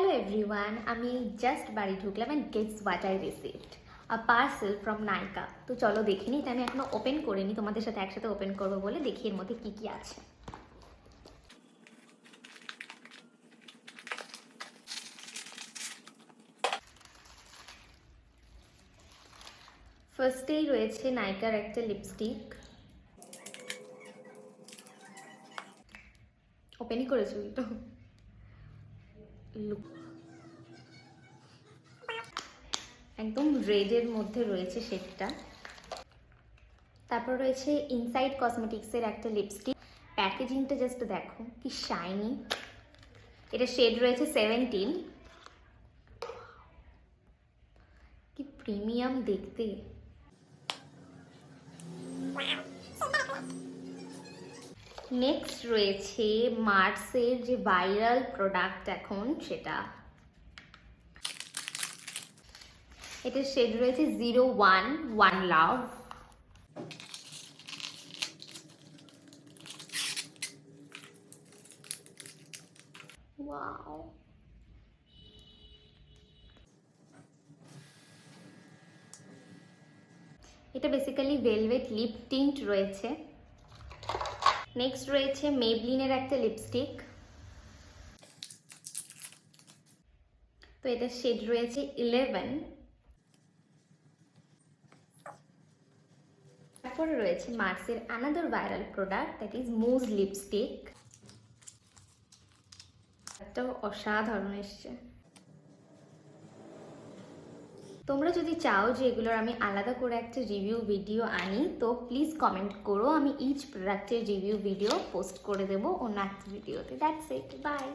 Hello everyone, আমি just বাড়ি ঢুকলাম and guess what I received? A parcel from Nykaa. তো চলো দেখিনি, এটা আমি এখনো ওপেন করিনি, তোমাদের সাথে একসাথে ওপেন করবো বলে দেখি এর মধ্যে কি কি আছে। ফার্স্টেই রয়েছে নাইকার একটা লিপস্টিক। ওপেনই করেছি তো একদম রেডের মধ্যে রয়েছে শেডটা। তারপর রয়েছে ইনসাইড কসমেটিক্সের একটা লিপস্টিক। প্যাকেজিংটা জাস্ট দেখো কি শাইনি। এটা শেড রয়েছে 17। কি প্রিমিয়াম দেখতে। নেক্সট রয়েছে মার্সের যে ভাইরাল প্রোডাক্ট এখন সেটা। এটার শেড রয়েছে 01 লাভ। ওয়াও, এটা বেসিক্যালি ভেলভেট লিপ টিন্ট রয়েছে। নেক্সট রয়েছে মেবলিনের একটা লিপস্টিক। তো এটার শেড রয়েছে 11। তারপরে রয়েছে মার্সের another viral product, that is mousse lipstick. এটাও অসাধারণ এসছে। তোমরা যদি চাও যে এগুলোর আমি আলাদা করে একটা রিভিউ ভিডিও আনি তো প্লিজ কমেন্ট করো, আমি ইচ প্রোডাক্টের রিভিউ ভিডিও পোস্ট করে দেবো অন্য একটা ভিডিওতে। That's it, by.